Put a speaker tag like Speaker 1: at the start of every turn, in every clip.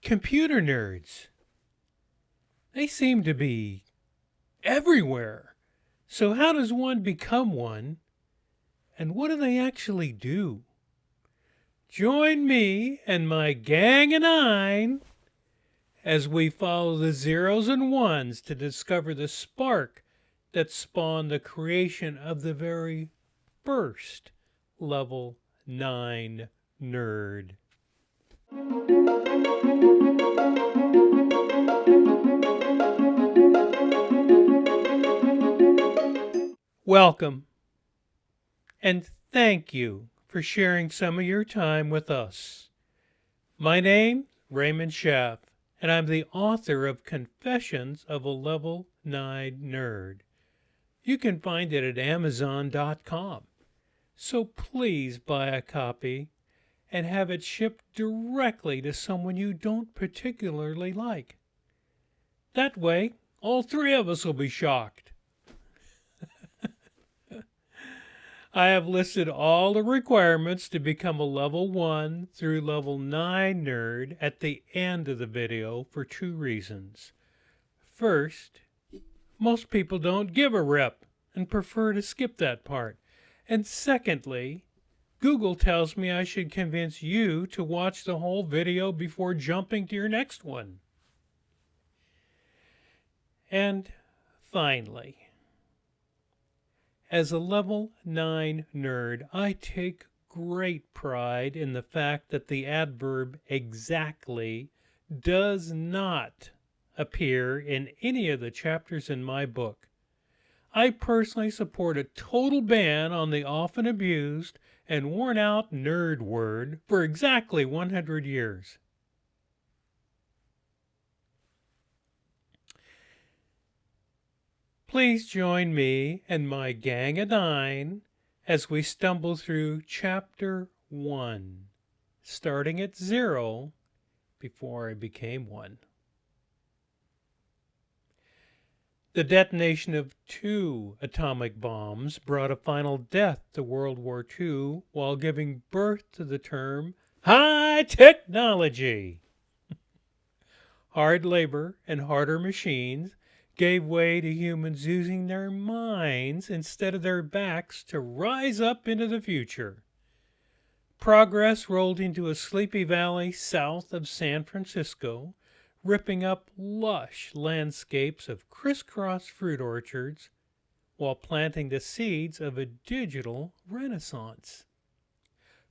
Speaker 1: Computer nerds. They seem to be everywhere. So how does one become one? And what do they actually do? Join me and my gang of 9 as we follow the zeros and ones to discover the spark that spawned the creation of the very first Level 9 nerd. Welcome, and thank you for sharing some of your time with us. My name, Raymond Schaff, and I'm the author of Confessions of a Level 9 Nerd. You can find it at Amazon.com, so please buy a copy and have it shipped directly to someone you don't particularly like. That way, all 3 of us will be shocked. I have listed all the requirements to become a level 1 through level 9 nerd at the end of the video for 2 reasons. First, most people don't give a rip and prefer to skip that part. And secondly, Google tells me I should convince you to watch the whole video before jumping to your next one. And finally, as a level 9 nerd, I take great pride in the fact that the adverb exactly does not appear in any of the chapters in my book. I personally support a total ban on the often abused and worn out nerd word for exactly 100 years. Please join me and my gang of 9 as we stumble through Chapter 1, starting at 0 before I became 1. The detonation of 2 atomic bombs brought a final death to World War II while giving birth to the term high technology. Hard labor and harder machines gave way to humans using their minds instead of their backs to rise up into the future. Progress rolled into a sleepy valley south of San Francisco, ripping up lush landscapes of crisscross fruit orchards while planting the seeds of a digital renaissance.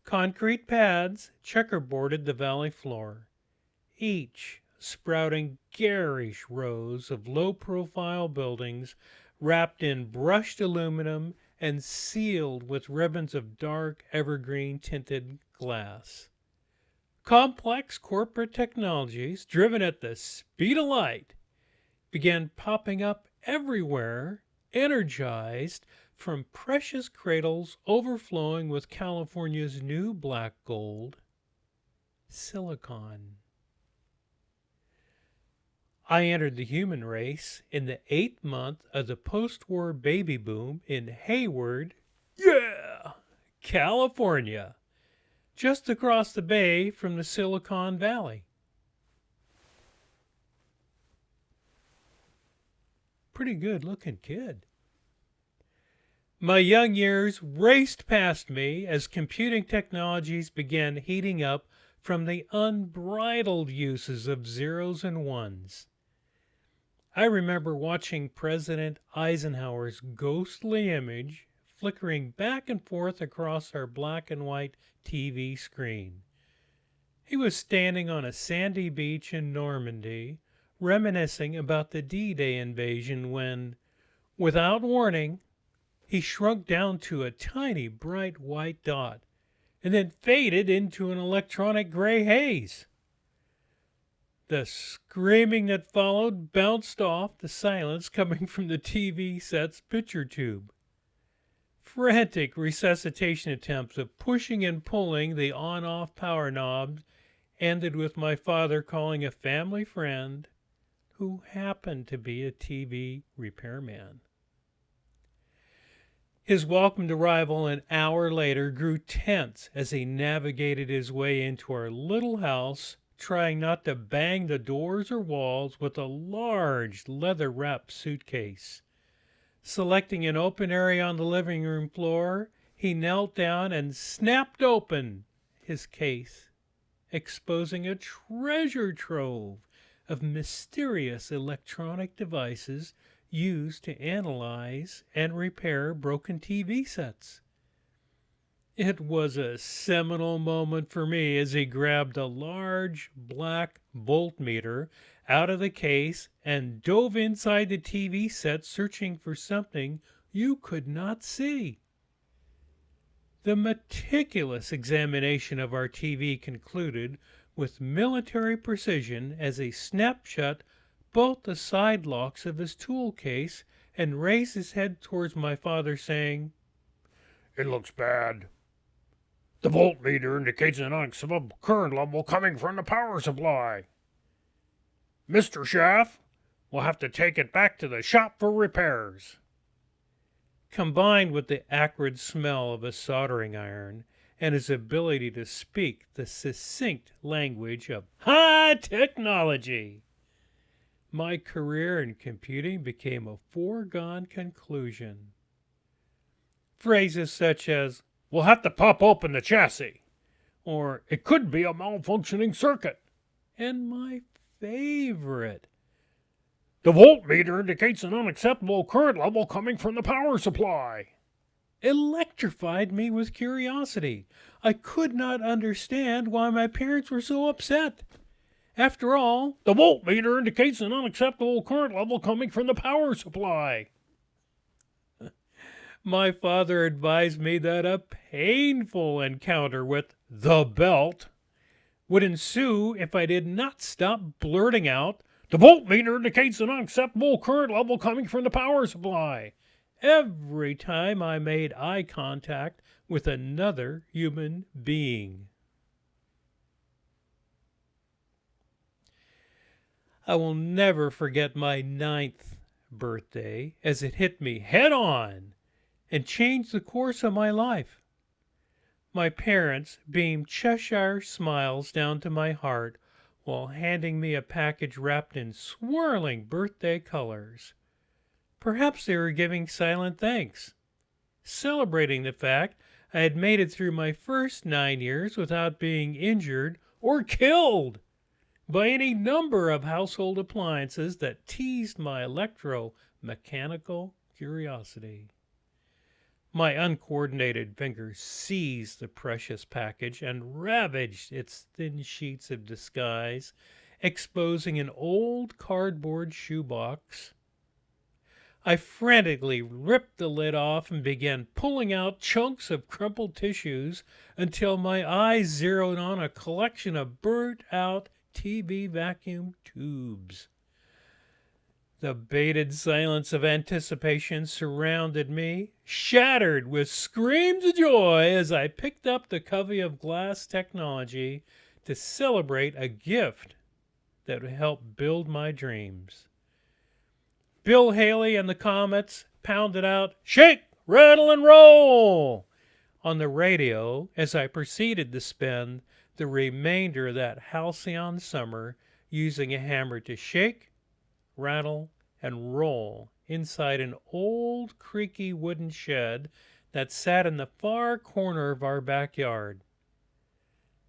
Speaker 1: Concrete pads checkerboarded the valley floor, each sprouting garish rows of low-profile buildings wrapped in brushed aluminum and sealed with ribbons of dark evergreen-tinted glass. Complex corporate technologies, driven at the speed of light, began popping up everywhere, energized from precious cradles overflowing with California's new black gold, silicon. I entered the human race in the 8th month of the post-war baby boom in Hayward, California, just across the bay from the Silicon Valley. Pretty good looking kid. My young years raced past me as computing technologies began heating up from the unbridled uses of zeros and ones. I remember watching President Eisenhower's ghostly image flickering back and forth across our black and white TV screen. He was standing on a sandy beach in Normandy, reminiscing about the D-Day invasion when, without warning, he shrunk down to a tiny bright white dot and then faded into an electronic gray haze. The screaming that followed bounced off the silence coming from the TV set's picture tube. Frantic resuscitation attempts of pushing and pulling the on-off power knob ended with my father calling a family friend who happened to be a TV repairman. His welcomed arrival an hour later grew tense as he navigated his way into our little house trying not to bang the doors or walls with a large leather-wrapped suitcase. Selecting an open area on the living room floor, he knelt down and snapped open his case, exposing a treasure trove of mysterious electronic devices used to analyze and repair broken TV sets. It was a seminal moment for me as he grabbed a large black voltmeter out of the case and dove inside the TV set searching for something you could not see. The meticulous examination of our TV concluded with military precision as he snapped shut both the side locks of his tool case and raised his head towards my father, saying,
Speaker 2: "It looks bad. The voltmeter indicates an unacceptable current level coming from the power supply. Mr. Schaff will have to take it back to the shop for repairs."
Speaker 1: Combined with the acrid smell of a soldering iron and his ability to speak the succinct language of high technology, my career in computing became a foregone conclusion. Phrases such as,
Speaker 2: "We'll have to pop open the chassis," or "It could be a malfunctioning circuit,"
Speaker 1: and my favorite,
Speaker 2: "The voltmeter indicates an unacceptable current level coming from the power supply,"
Speaker 1: electrified me with curiosity. I could not understand why my parents were so upset. After all,
Speaker 2: "The voltmeter indicates an unacceptable current level coming from the power supply."
Speaker 1: My father advised me that a painful encounter with the belt would ensue if I did not stop blurting out,
Speaker 2: "The voltmeter indicates an unacceptable current level coming from the power supply,"
Speaker 1: every time I made eye contact with another human being. I will never forget my 9th birthday as it hit me head on and changed the course of my life. My parents beamed Cheshire smiles down to my heart while handing me a package wrapped in swirling birthday colors. Perhaps they were giving silent thanks, celebrating the fact I had made it through my first 9 years without being injured or killed by any number of household appliances that teased my electro-mechanical curiosity. My uncoordinated fingers seized the precious package and ravaged its thin sheets of disguise, exposing an old cardboard shoebox. I frantically ripped the lid off and began pulling out chunks of crumpled tissues until my eyes zeroed on a collection of burnt-out TV vacuum tubes. The bated silence of anticipation surrounded me, shattered with screams of joy as I picked up the covey of glass technology to celebrate a gift that would help build my dreams. Bill Haley and the Comets pounded out, "Shake, rattle, and roll" on the radio as I proceeded to spend the remainder of that halcyon summer using a hammer to shake, rattle, and roll inside an old creaky wooden shed that sat in the far corner of our backyard.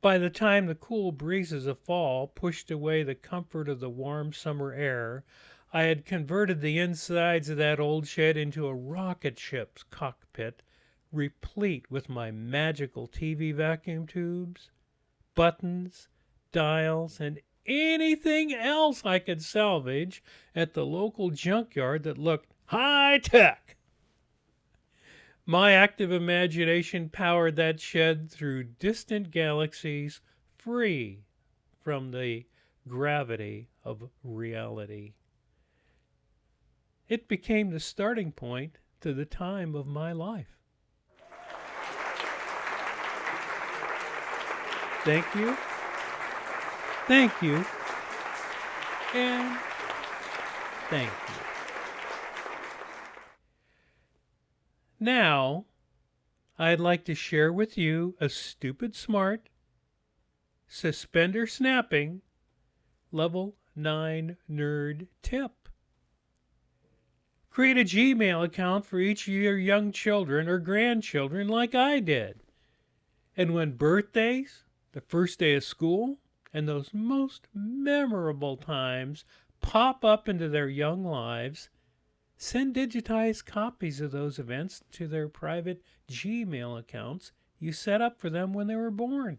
Speaker 1: By the time the cool breezes of fall pushed away the comfort of the warm summer air, I had converted the insides of that old shed into a rocket ship's cockpit, replete with my magical TV vacuum tubes, buttons, dials, and anything else I could salvage at the local junkyard that looked high-tech. My active imagination powered that shed through distant galaxies, free from the gravity of reality. It became the starting point to the time of my life. Thank you. Thank you. And thank you. Now, I'd like to share with you a stupid smart, suspender snapping, level 9 nerd tip. Create a Gmail account for each of your young children or grandchildren like I did. And when birthdays, the first day of school, and those most memorable times pop up into their young lives, send digitized copies of those events to their private Gmail accounts you set up for them when they were born.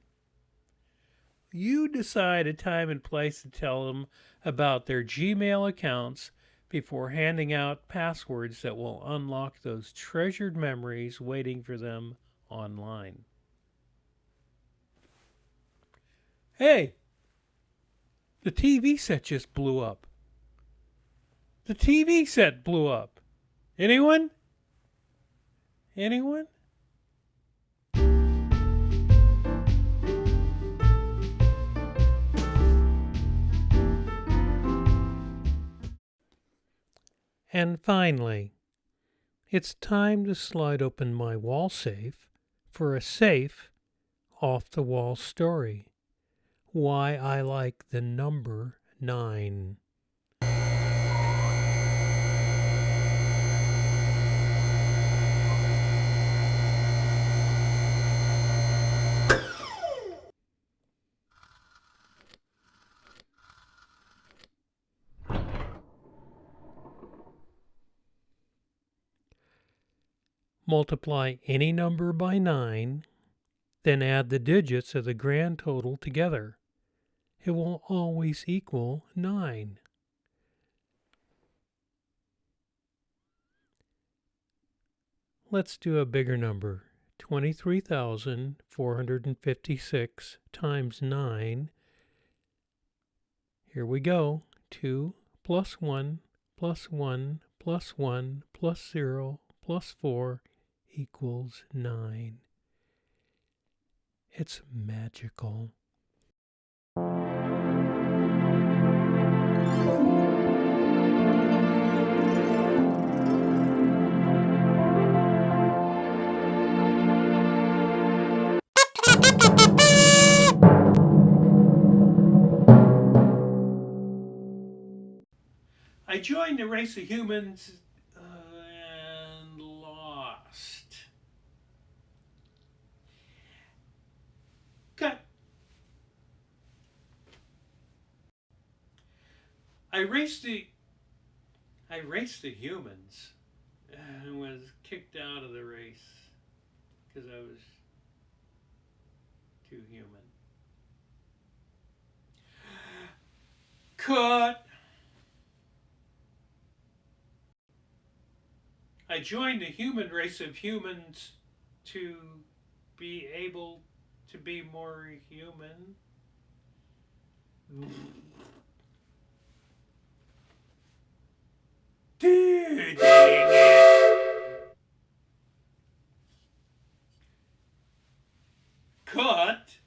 Speaker 1: You decide a time and place to tell them about their Gmail accounts before handing out passwords that will unlock those treasured memories waiting for them online. Hey, the TV set just blew up. The TV set blew up. Anyone? Anyone? And finally, it's time to slide open my wall safe for a safe, off-the-wall story. Why I like the number 9. Multiply any number by 9, then add the digits of the grand total together. It will always equal 9. Let's do a bigger number. 23,456 times 9. Here we go. 2 plus 1 plus 1 plus 1 plus 0 plus 4 equals 9. It's magical. I joined the race of humans and lost. Cut. I raced the humans and was kicked out of the race because I was too human. Cut. I joined the human race of humans to be able to be more human. Dang it. Cut.